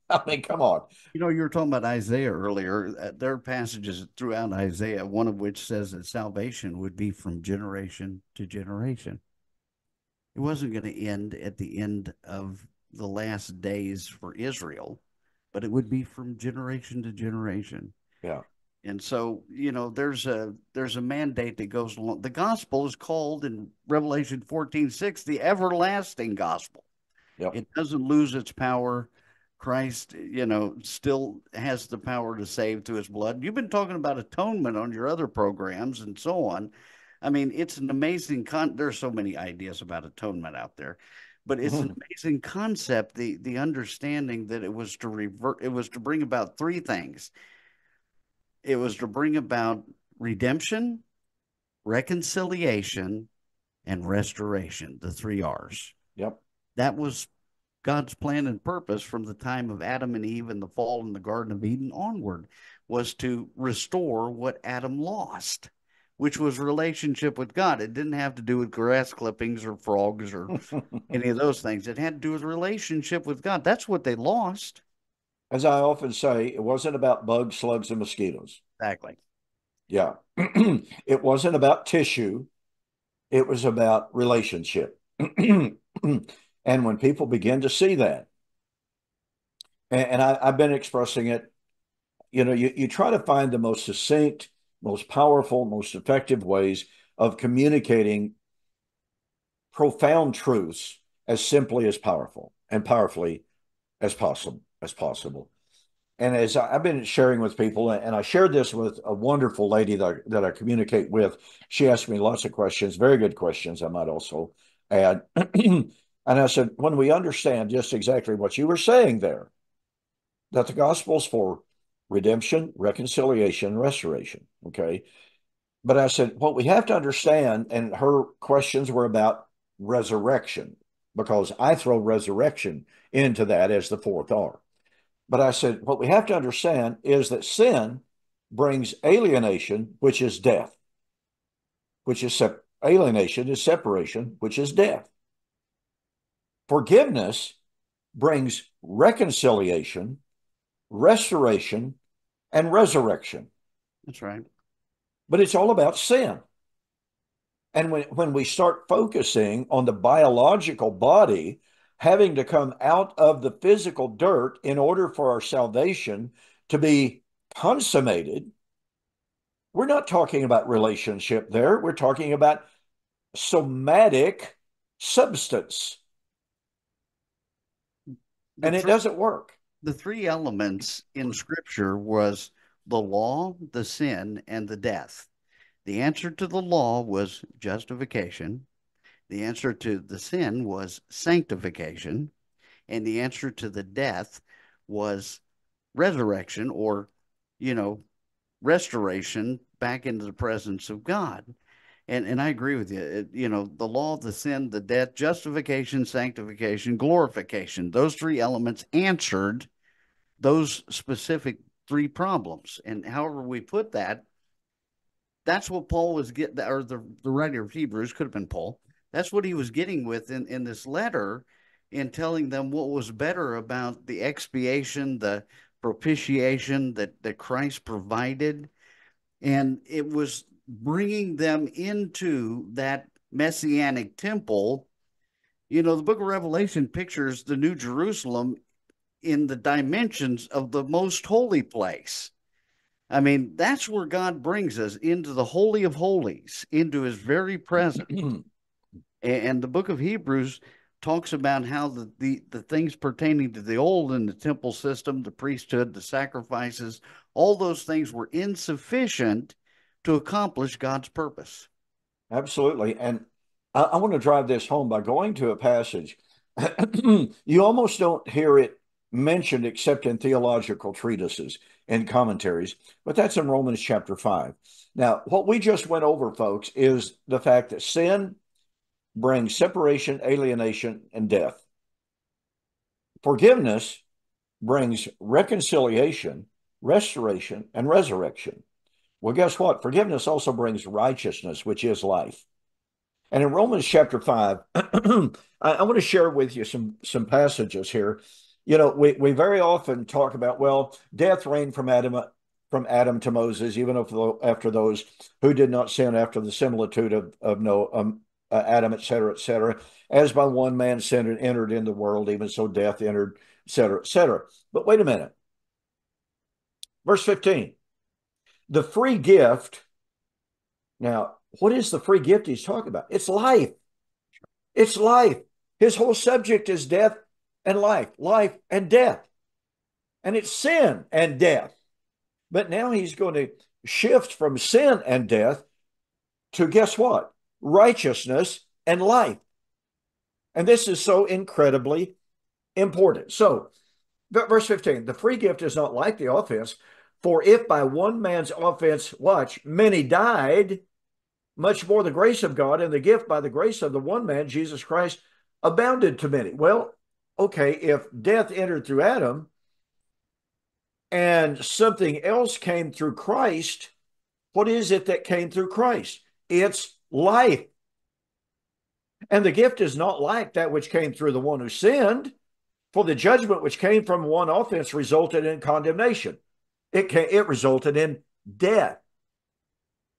I mean, come on. You know, you were talking about Isaiah earlier. There are passages throughout Isaiah, one of which says that salvation would be from generation to generation. It wasn't going to end at the end of the last days for Israel, but it would be from generation to generation. Yeah. And so, you know, there's a mandate that goes along. The gospel is called in Revelation 14:6 the everlasting gospel. Yep. It doesn't lose its power. Christ, you know, still has the power to save through his blood. You've been talking about atonement on your other programs and so on. I mean, it's an amazing there's so many ideas about atonement out there, but it's an amazing concept, the understanding that it was to bring about three things. It was to bring about redemption, reconciliation, and restoration, the three R's. Yep. That was God's plan and purpose from the time of Adam and Eve and the fall in the Garden of Eden onward, was to restore what Adam lost, which was relationship with God. It didn't have to do with grass clippings or frogs or any of those things. It had to do with relationship with God. That's what they lost. As I often say, it wasn't about bugs, slugs, and mosquitoes. Exactly. Yeah. It wasn't about tissue. It was about relationship. And when people begin to see that, and I've been expressing it, you try to find the most succinct, most powerful, most effective ways of communicating profound truths as simply as powerful and powerfully as possible. And as I've been sharing with people, and I shared this with a wonderful lady that I communicate with, she asked me lots of questions, very good questions, I might also add. And I said, when we understand just exactly what you were saying there, that the gospel is for redemption, reconciliation, restoration. Okay. But I said, what we have to understand, and her questions were about resurrection, because I throw resurrection into that as the fourth R. But I said, what we have to understand is that sin brings alienation, which is death, which is alienation is separation, which is death. Forgiveness brings reconciliation, restoration, and resurrection. That's right. But it's all about sin. And when we start focusing on the biological body having to come out of the physical dirt in order for our salvation to be consummated, we're not talking about relationship there. We're talking about somatic substance. And it doesn't work. The three elements in Scripture was the law, the sin, and the death. The answer to the law was justification. The answer to the sin was sanctification. And the answer to the death was resurrection, or, you know, restoration back into the presence of God. And I agree with you. You know, the law, the sin, the death, justification, sanctification, glorification, those three elements answered those specific three problems. And however we put that, that's what Paul was getting, or the writer of Hebrews, could have been Paul. That's what he was getting with in this letter, in telling them what was better about the expiation, the propitiation that Christ provided. And it was bringing them into that messianic temple. You know, the book of Revelation pictures the New Jerusalem in the dimensions of the most holy place. I mean, that's where God brings us, into the Holy of Holies, into his very presence. And the book of Hebrews talks about how the things pertaining to the old and the temple system, the priesthood, the sacrifices, all those things were insufficient to accomplish God's purpose. Absolutely. And I want to drive this home by going to a passage. You almost don't hear it mentioned except in theological treatises and commentaries, but that's in Romans chapter 5. Now, what we just went over, folks, is the fact that sin brings separation, alienation, and death. Forgiveness brings reconciliation, restoration, and resurrection. Well, guess what? Forgiveness also brings righteousness, which is life. And in Romans chapter 5, I want to share with you some passages here. we very often talk about, well, death reigned from Adam to Moses, even after those who did not sin after the similitude of no Adam, et cetera, et cetera. As by one man sin entered in the world, even so death entered, et cetera, et cetera. But wait a minute. Verse 15, the free gift. Now, what is the free gift he's talking about? It's life. It's life. His whole subject is death and life and death. And it's sin and death. But now he's going to shift from sin and death to, guess what? Righteousness and life. And this is so incredibly important. So, verse 15, the free gift is not like the offense. For if by one man's offense, watch, many died, much more the grace of God and the gift by the grace of the one man, Jesus Christ, abounded to many. Well, okay, if death entered through Adam and something else came through Christ, what is it that came through Christ? It's life. And the gift is not like that which came through the one who sinned, for the judgment which came from one offense resulted in condemnation. It resulted in death.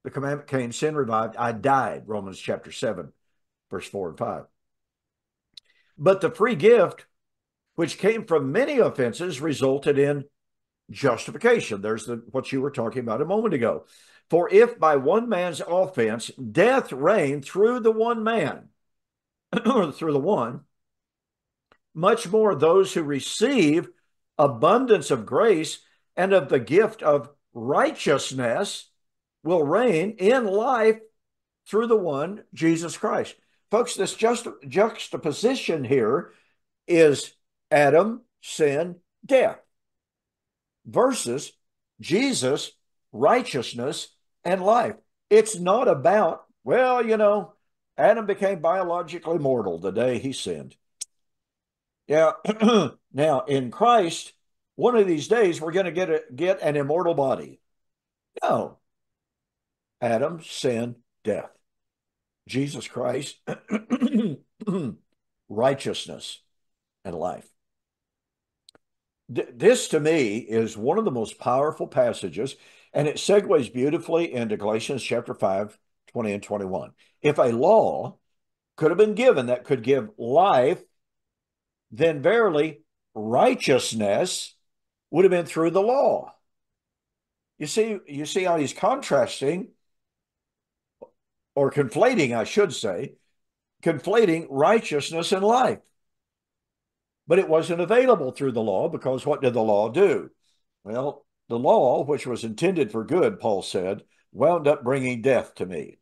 The commandment came, sin revived, I died, Romans chapter 7, verse 4 and 5. But the free gift, which came from many offenses, resulted in justification. There's what you were talking about a moment ago. For if by one man's offense death reigned through the one man, or through the one, much more those who receive abundance of grace and of the gift of righteousness will reign in life through the one, Jesus Christ. Folks, this juxtaposition here is Adam, sin, death, versus Jesus, righteousness, and life. It's not about, well, Adam became biologically mortal the day he sinned. Yeah. Now, in Christ, one of these days, we're going to get an immortal body. No. Adam, sin, death. Jesus Christ, righteousness, and life. This to me is one of the most powerful passages, and it segues beautifully into Galatians chapter 5, 20 and 21. If a law could have been given that could give life, then verily righteousness would have been through the law. You see how he's contrasting, or conflating, I should say, conflating righteousness and life. But it wasn't available through the law, because what did the law do? Well, the law, which was intended for good, Paul said, wound up bringing death to me.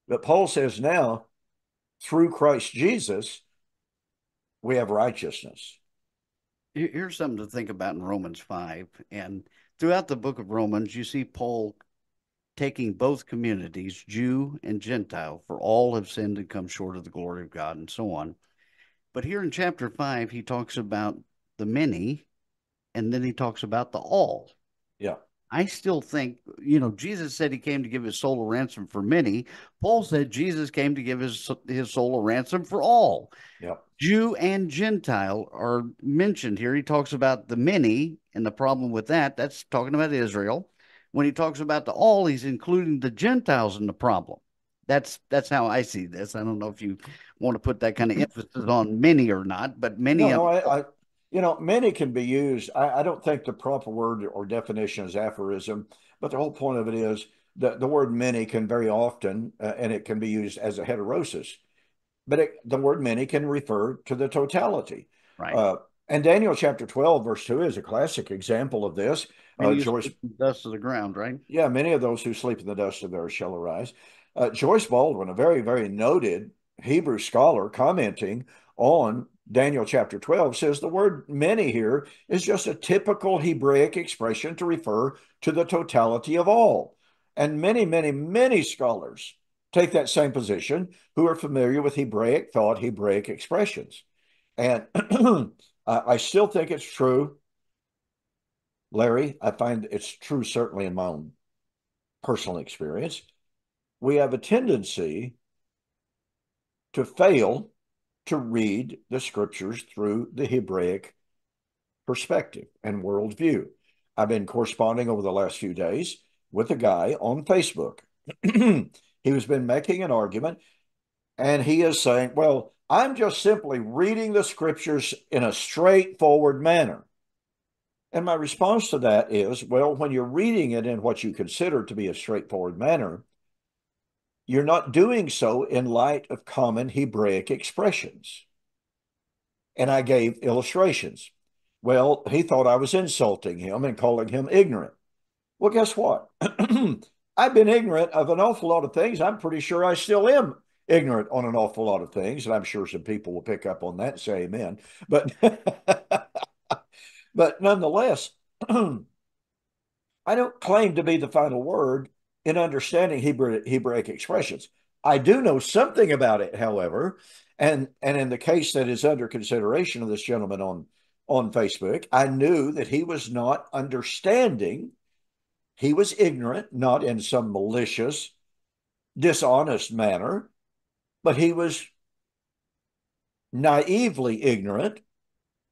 But Paul says now, through Christ Jesus, we have righteousness. Here's something to think about in Romans 5. And throughout the book of Romans, you see Paul taking both communities, Jew and Gentile, for all have sinned and come short of the glory of God, and so on. But here in chapter 5, he talks about the many, and then he talks about the all. Yeah. I still think, Jesus said he came to give his soul a ransom for many. Paul said Jesus came to give his soul a ransom for all. Yeah. Jew and Gentile are mentioned here. He talks about the many and the problem with that. That's talking about Israel. When he talks about the all, he's including the Gentiles in the problem. That's how I see this. I don't know if you want to put that kind of emphasis on many or not, but many. Many can be used. I don't think the proper word or definition is aphorism, but the whole point of it is that the word many can very often, and it can be used as a heterosis, but the word many can refer to the totality. Right. And Daniel chapter 12, verse 2 is a classic example of this. Joyce, dust of the ground, right? Yeah, many of those who sleep in the dust of the earth shall arise. Joyce Baldwin, a very, very noted Hebrew scholar, commenting on Daniel chapter 12, says the word many here is just a typical Hebraic expression to refer to the totality of all. And many, many, many scholars take that same position who are familiar with Hebraic thought, Hebraic expressions. And I still think it's true, Larry. I find it's true certainly in my own personal experience. We have a tendency to fail to read the scriptures through the Hebraic perspective and worldview. I've been corresponding over the last few days with a guy on Facebook. He has been making an argument, and he is saying, well, I'm just simply reading the scriptures in a straightforward manner. And my response to that is, well, when you're reading it in what you consider to be a straightforward manner, you're not doing so in light of common Hebraic expressions. And I gave illustrations. Well, he thought I was insulting him and calling him ignorant. Well, guess what? I've been ignorant of an awful lot of things. I'm pretty sure I still am ignorant on an awful lot of things. And I'm sure some people will pick up on that and say amen. But but nonetheless, I don't claim to be the final word in understanding Hebraic expressions. I do know something about it, however, and in the case that is under consideration of this gentleman on Facebook, I knew that he was not understanding. He was ignorant, not in some malicious, dishonest manner, but he was naively ignorant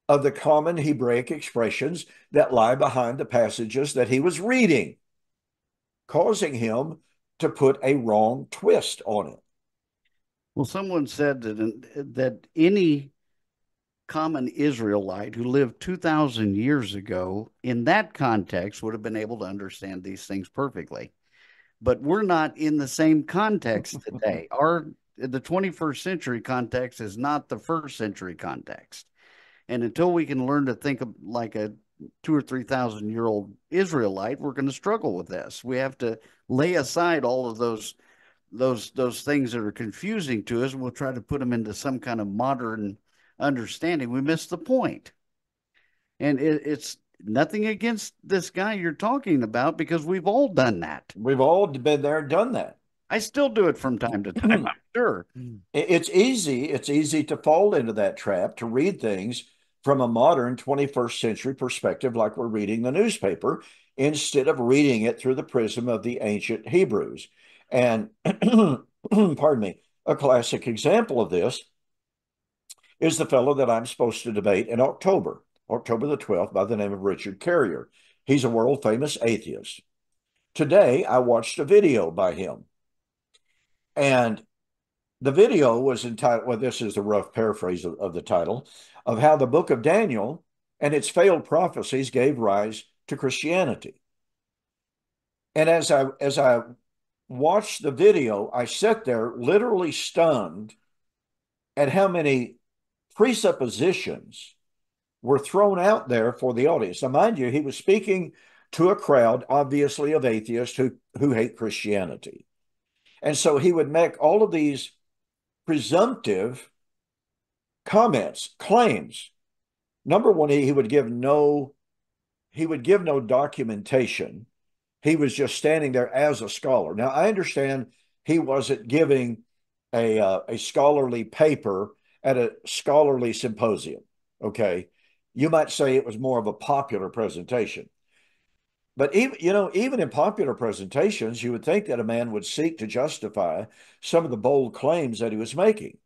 of the common Hebraic expressions that lie behind the passages that he was reading, causing him to put a wrong twist on it. Well, someone said that any common Israelite who lived 2,000 years ago in that context would have been able to understand these things perfectly. But we're not in the same context today. The 21st century context is not the first century context. And until we can learn to think of like a 2 or 3,000 year old Israelite, we're going to struggle with this. We have to lay aside all of those things that are confusing to us, and we'll try to put them into some kind of modern understanding. We miss the point. And it's nothing against this guy you're talking about, because we've all done that. We've all been there and done that. I still do it from time to time, I'm sure. It's easy to fall into that trap, to read things from a modern 21st century perspective, like we're reading the newspaper, instead of reading it through the prism of the ancient Hebrews. And pardon me, a classic example of this is the fellow that I'm supposed to debate in October the 12th, by the name of Richard Carrier. He's a world famous atheist. Today, I watched a video by him. And the video was entitled, well, this is a rough paraphrase of the title, of how the book of Daniel and its failed prophecies gave rise to Christianity. And as I watched the video, I sat there literally stunned at how many presuppositions were thrown out there for the audience. Now, mind you, he was speaking to a crowd, obviously, of atheists who hate Christianity. And so he would make all of these presumptive comments, claims. Number one, he would give no documentation. He was just standing there as a scholar. Now, I understand he wasn't giving a scholarly paper at a scholarly symposium. Okay. You might say it was more of a popular presentation. But even in popular presentations, you would think that a man would seek to justify some of the bold claims that he was making.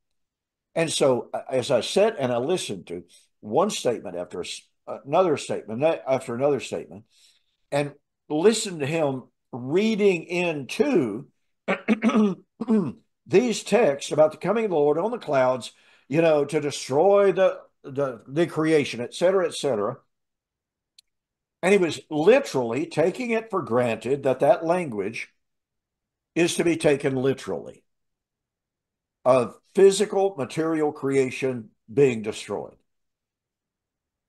And so, as I sat and I listened to one statement after another statement after another statement, and listened to him reading into these texts about the coming of the Lord on the clouds, to destroy the creation, et cetera, et cetera. And he was literally taking it for granted that language is to be taken literally, of physical material creation being destroyed.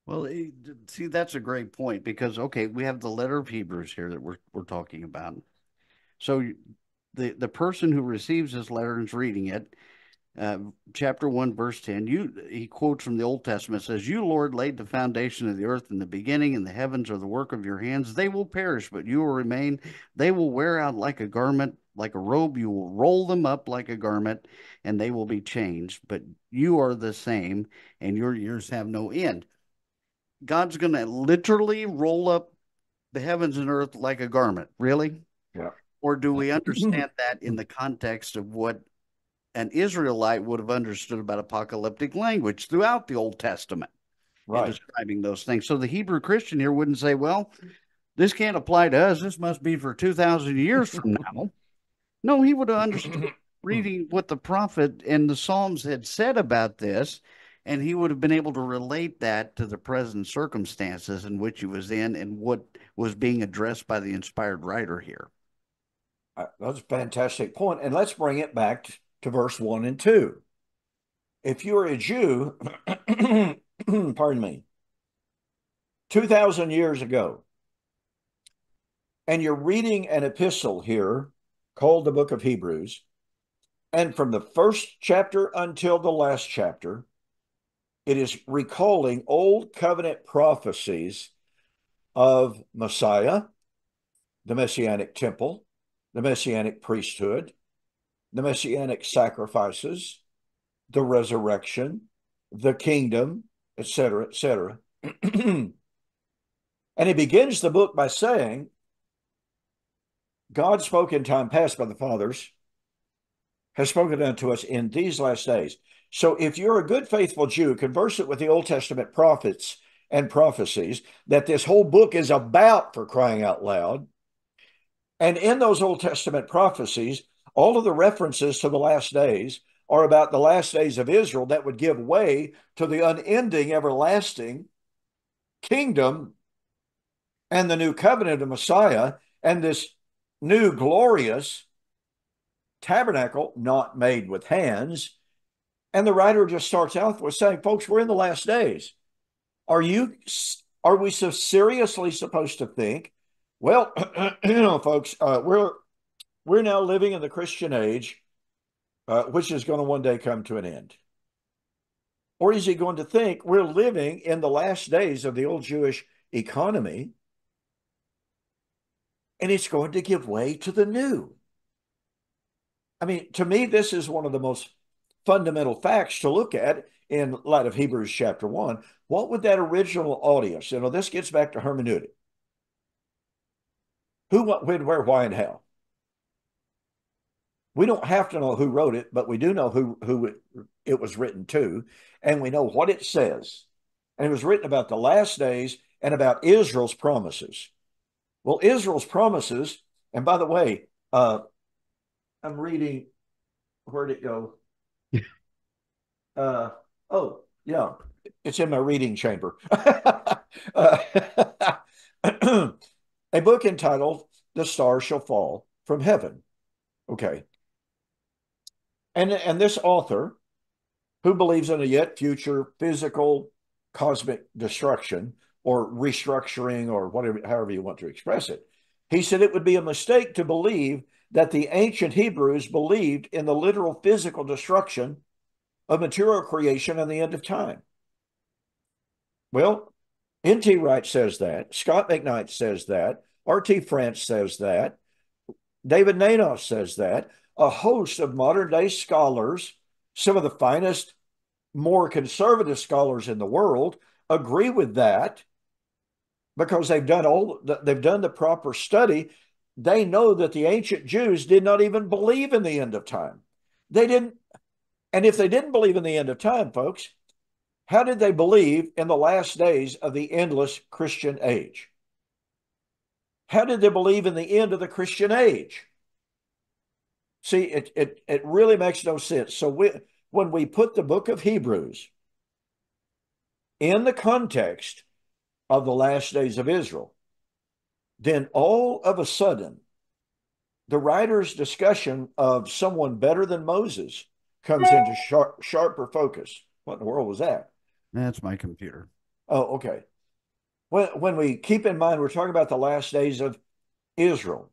Well, see, that's a great point, because, okay, we have the letter of Hebrews here that we're talking about. So the person who receives this letter and is reading it, chapter 1, verse 10, he quotes from the Old Testament, says, "You, Lord, laid the foundation of the earth in the beginning, and the heavens are the work of your hands. They will perish, but you will remain. They will wear out like a garment, like a robe. You will roll them up like a garment, and they will be changed. But you are the same, and your years have no end." God's going to literally roll up the heavens and earth like a garment, really? Yeah. Or do we understand that in the context of what an Israelite would have understood about apocalyptic language throughout the Old Testament in Right. describing those things. So the Hebrew Christian here wouldn't say, well, this can't apply to us. This must be for 2,000 years from now. No, he would have understood reading what the prophet and the Psalms had said about this, and he would have been able to relate that to the present circumstances in which he was in and what was being addressed by the inspired writer here. That's a fantastic point. And let's bring it back to verse 1 and 2. If you're a Jew, pardon me, 2,000 years ago, and you're reading an epistle here called the book of Hebrews, and from the first chapter until the last chapter, it is recalling old covenant prophecies of Messiah, the messianic temple, the messianic priesthood, the messianic sacrifices, the resurrection, the kingdom, etc., etc. And he begins the book by saying, God spoke in time past by the fathers, has spoken unto us in these last days. So if you're a good, faithful Jew, conversant with the Old Testament prophets and prophecies that this whole book is about, for crying out loud, and in those Old Testament prophecies, all of the references to the last days are about the last days of Israel that would give way to the unending, everlasting kingdom and the new covenant of Messiah and this new glorious tabernacle not made with hands. And the writer just starts out with saying, folks, we're in the last days. Are we so seriously supposed to think, well, folks, we're now living in the Christian age, which is going to one day come to an end? Or is he going to think we're living in the last days of the old Jewish economy and it's going to give way to the new? I mean, to me, this is one of the most fundamental facts to look at in light of Hebrews chapter 1. What would that original audience, this gets back to hermeneutic. Who, what, when, where, why, and how. We don't have to know who wrote it, but we do know who it was written to, and we know what it says. And it was written about the last days and about Israel's promises. Well, Israel's promises, and by the way, I'm reading, where'd it go? Oh, yeah, it's in my reading chamber. A book entitled The Stars Shall Fall from Heaven. Okay. And this author, who believes in a yet future physical cosmic destruction or restructuring or whatever, however you want to express it, he said it would be a mistake to believe that the ancient Hebrews believed in the literal physical destruction of material creation and the end of time. Well, N.T. Wright says that. Scott McKnight says that. R.T. France says that. David Nanos says that. A host of modern day scholars, some of the finest, more conservative scholars in the world, agree with that because they've done the proper study. They know that the ancient Jews did not even believe in the end of time. They didn't. And if they didn't believe in the end of time, folks, how did they believe in the last days of the endless Christian age? How did they believe in the end of the Christian age? See, it really makes no sense. So when we put the book of Hebrews in the context of the last days of Israel, then all of a sudden, the writer's discussion of someone better than Moses comes into sharper focus. What in the world was that? That's my computer. Oh, okay. When we keep in mind we're talking about the last days of Israel,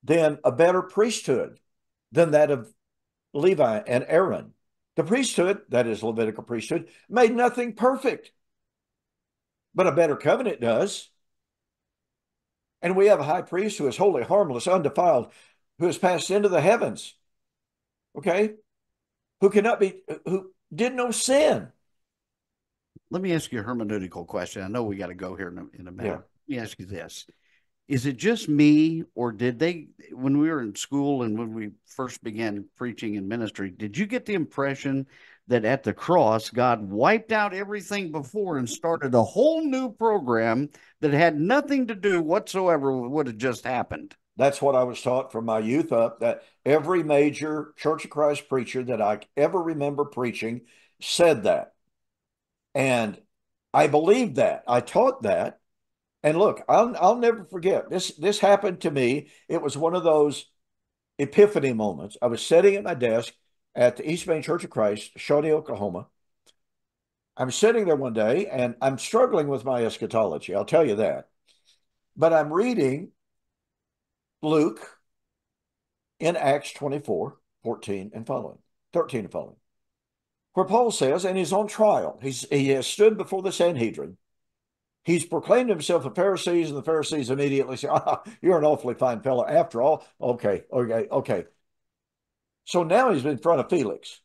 then a better priesthood than that of Levi and Aaron. The priesthood, that is Levitical priesthood, made nothing perfect, but a better covenant does. And we have a high priest who is holy, harmless, undefiled, who has passed into the heavens, okay? Who did no sin. Let me ask you a hermeneutical question. I know we got to go here in a minute. Yeah. Let me ask you this. Is it just me, or did they, when we were in school and when we first began preaching in ministry, did you get the impression that at the cross, God wiped out everything before and started a whole new program that had nothing to do whatsoever with what had just happened? That's what I was taught from my youth up, that every major Church of Christ preacher that I ever remember preaching said that. And I believed that. I taught that. And look, I'll never forget this. This happened to me. It was one of those epiphany moments. I was sitting at my desk at the East Main Church of Christ, Shawnee, Oklahoma. I'm sitting there one day and I'm struggling with my eschatology. I'll tell you that. But I'm reading Luke in Acts 24, 14 and following, 13 and following, where Paul says, and he's on trial. He has stood before the Sanhedrin. He's proclaimed himself a Pharisee, and the Pharisees immediately say, you're an awfully fine fellow. After all, okay. So now he's in front of Felix.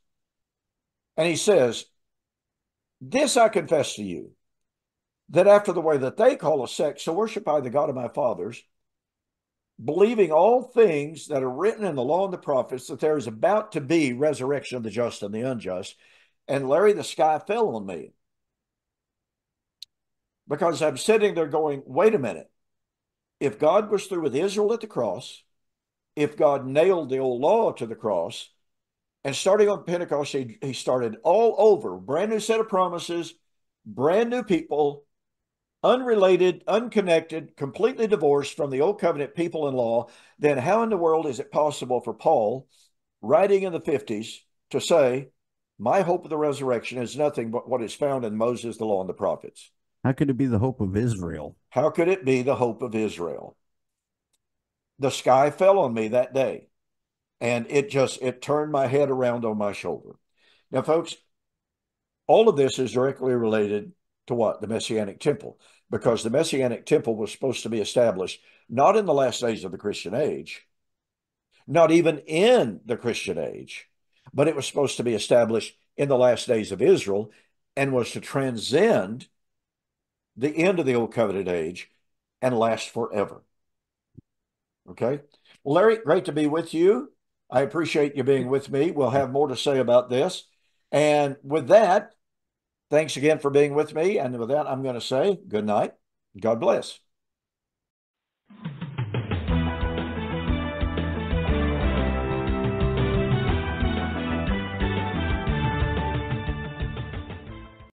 And he says, this I confess to you, that after the way that they call a sect, so worship I the God of my fathers, believing all things that are written in the law and the prophets, that there is about to be resurrection of the just and the unjust. And Larry, the sky fell on me. Because I'm sitting there going, wait a minute. If God was through with Israel at the cross, if God nailed the old law to the cross, and starting on Pentecost, he started all over, brand new set of promises, brand new people, unrelated, unconnected, completely divorced from the old covenant people and law, then how in the world is it possible for Paul, writing in the 50s, to say, my hope of the resurrection is nothing but what is found in Moses, the law, and the prophets? How could it be the hope of Israel? How could it be the hope of Israel? The sky fell on me that day, and it turned my head around on my shoulder. Now, folks, all of this is directly related to what? The Messianic temple, because the Messianic temple was supposed to be established not in the last days of the Christian age, not even in the Christian age, but it was supposed to be established in the last days of Israel and was to transcend the end of the old covenant age and last forever. Okay. Well, Larry, great to be with you. I appreciate you being with me. We'll have more to say about this. And with that, thanks again for being with me. And with that, I'm going to say good night. God bless.